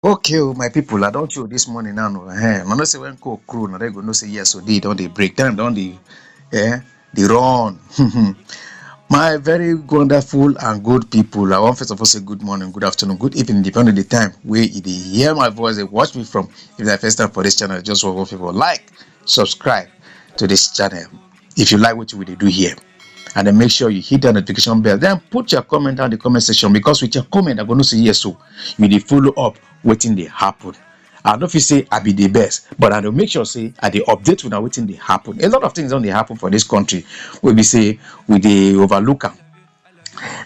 Okay, oh, my people, I don't you this morning now. No, I know say when cook crew, now they go no say yes, so they don't they break time, don't they? They run. My very wonderful and good people, I want first of all say good morning, good afternoon, good evening, depending on the time where you dey hear my voice, they watch me from. If it's the first time for this channel, just want people like, subscribe to this channel. If you like what we dey do here. And then make sure you hit the notification bell. Then put your comment down in the comment section because with your comment, I'm going to say yes. So you dey follow up waiting they happen. I don't know if you say I be the best, but I don't make sure say I dey update when waiting they happen. A lot of things don't they happen for this country. We be say we dey overlook am.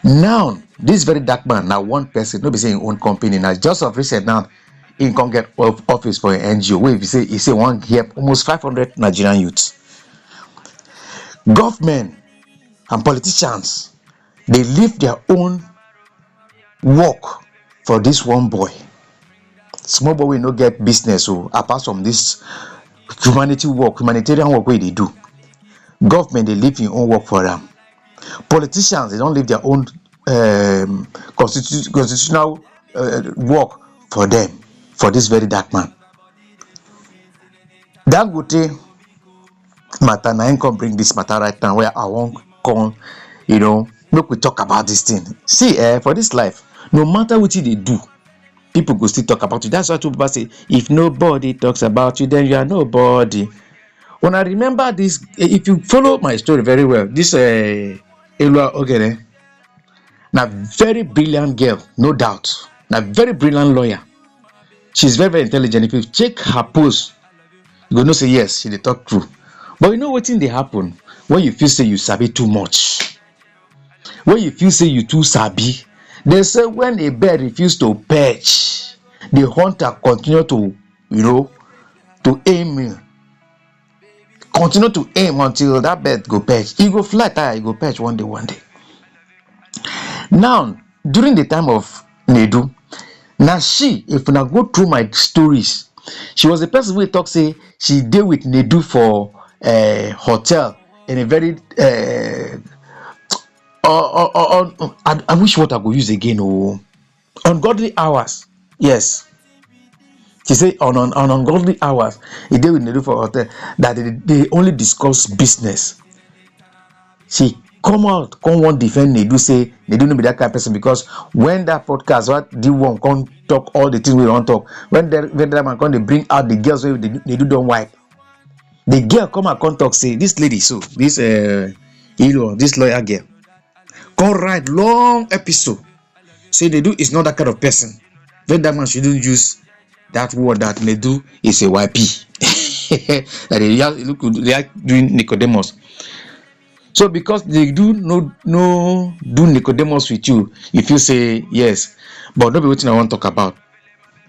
Now this very dark man now one person, no be saying own company. Now just of recent now, he can get office for an NGO. Where if you say he say one help almost 500 Nigerian youths, government and politicians they leave their own work for this one boy. Small boy will not get business so apart from this humanitarian work wey they do. Government they leave im own work for them. Politicians they don't leave their own constitutional work for them, for this very dark man. Dangote matter na im come bring this matter right now where I won't come, make we talk about this thing. See, for this life, no matter what they do, people go still talk about you. That's why two people say, if nobody talks about you, then you are nobody. When I remember this, if you follow my story very well, this Elua Ogere, na very brilliant girl, no doubt. Na very brilliant lawyer. She's very, very intelligent. If you check her post, you go know say yes, she dey talk true. But you know wetin dey happen when you feel say you sabi too much, when you feel say you too sabi. They say when a bird refuse to perch, the hunter continue to to aim, continue to aim until that bird go perch. E go fly tire, e go perch one day, one day. Now during the time of Nedu, na she, if una go through my stories, she was the person wey talk say she dey with Nedu for hotel in a very I wish what I go use again. Oh, ungodly hours. Yes, she say on ungodly hours he dey with Nedu for hotel that they only discuss business. She come out come wan defend Nedu, say Nedu no be that kind of person because when that podcast what the one come talk all the things we wan talk, when that man come dey bring out the girls wey Nedu don wipe, the girl come and come talk say this lady, so this this lawyer girl come write long episode say Nedu is not that kind of person. Then that man shouldn't use that word that Nedu is a YP. That they are doing Nicodemus. So because they do no do Nicodemus with you, if you say yes, but not be what I want to talk about.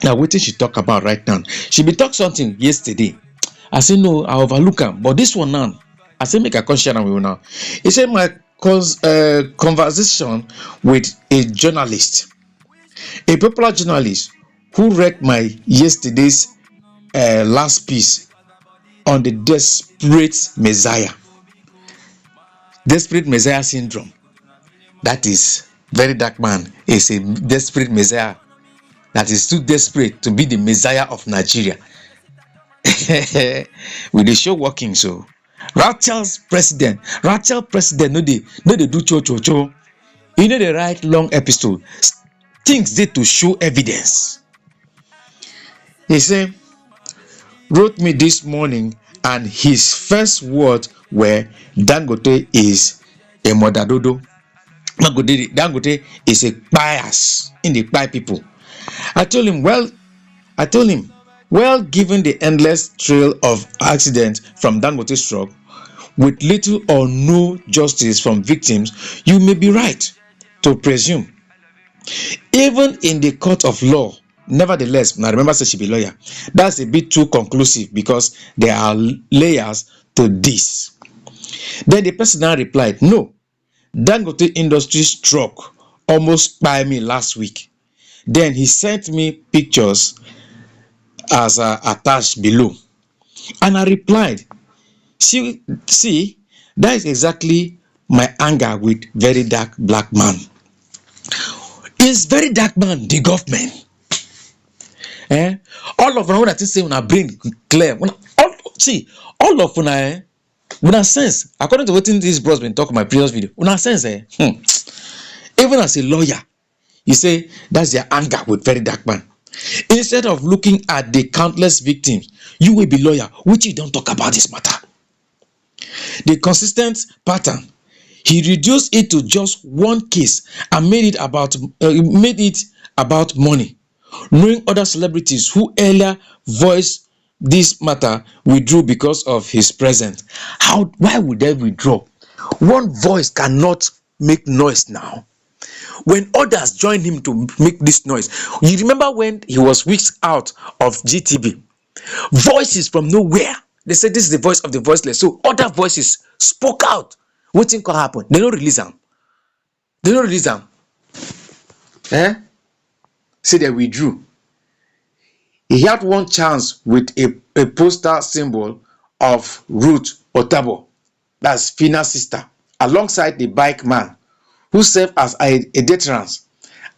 Now what she talk about right now? She be talk something yesterday. I say no, I overlook am, but this one now, I say make I come share am with you now. He said my conversation with a journalist, a popular journalist who read my yesterday's last piece on the desperate Messiah syndrome. That is very dark man is a desperate Messiah that is too desperate to be the Messiah of Nigeria. With the show working, so Rachel president no dey do cho. You know they write long episode, things dey to show evidence. He say wrote me this morning and his first words were Dangote is a modadodo. Dangote is a bias in the pie people. I told him, well, given the endless trail of accidents from Dangote's truck, with little or no justice from victims, you may be right to presume. Even in the court of law, nevertheless, now remember say she be lawyer, that's a bit too conclusive because there are layers to this. Then the person now replied, no, Dangote Industries truck almost by me last week. Then he sent me pictures as attached below. And I replied, see, that is exactly my anger with very dark black man. Is very dark man the government? All of una when I think say una brain clear. All of una sense, according to wetin this bros been talk in my previous video, una sense even as a lawyer, you say that's their anger with very dark man. Instead of looking at the countless victims, you will be lawyer, which you don't talk about this matter. The consistent pattern, he reduced it to just one case and made it about money. Knowing other celebrities who earlier voiced this matter withdrew because of his presence. Why would they withdraw? One voice cannot make noise now. When others joined him to make this noise, you remember when he was whisked out of GTB, voices from nowhere, they said this is the voice of the voiceless, so other voices spoke out. Wetin can happen? They don't release them. Say they withdrew. He had one chance with a poster symbol of Ruth Otabo, that's Fina's sister, alongside the bike man who served as a deterrence,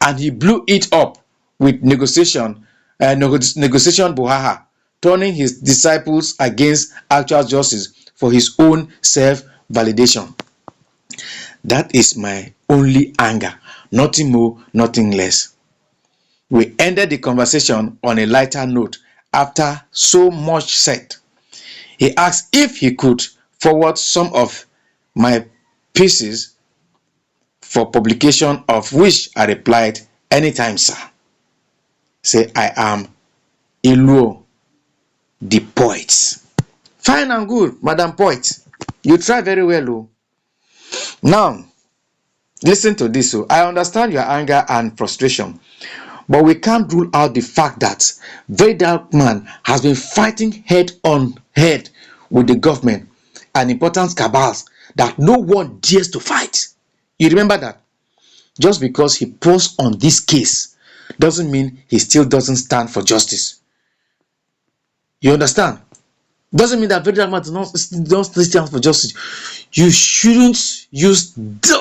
and he blew it up with negotiation buhaha, turning his disciples against actual justice for his own self-validation. That is my only anger, nothing more, nothing less. We ended the conversation on a lighter note after so much said. He asked if he could forward some of my pieces for publication, of which I replied, anytime, sir. Say, I am Iluo, the poet. Fine and good, Madam Poet. You try very well, oh. Now, listen to this. Oh. I understand your anger and frustration, but we can't rule out the fact that very dark man has been fighting head on head with the government and important cabals that no one dares to fight. You remember that? Just because he paused on this case doesn't mean he still doesn't stand for justice. You understand? Doesn't mean that very dark man does not stand for justice. You shouldn't use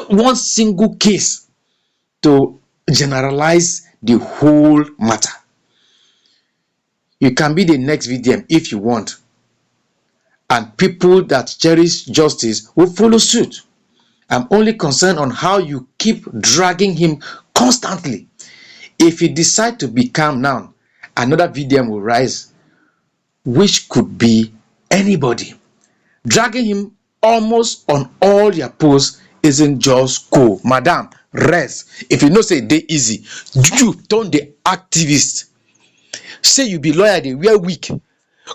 one single case to generalize the whole matter. You can be the next VDM if you want, and people that cherish justice will follow suit. I'm only concerned on how you keep dragging him constantly. If he decides to be calm now, another VDM will rise, which could be anybody. Dragging him almost on all your posts isn't just cool. Madam, rest. If you know say they easy, you turn the activist. Say you be lawyer, they wear wig.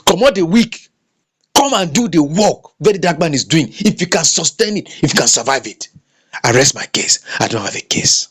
Come out the wig. Come and do the work very dark man is doing. If you can sustain it, if you can survive it. I rest my case. I don't have a case.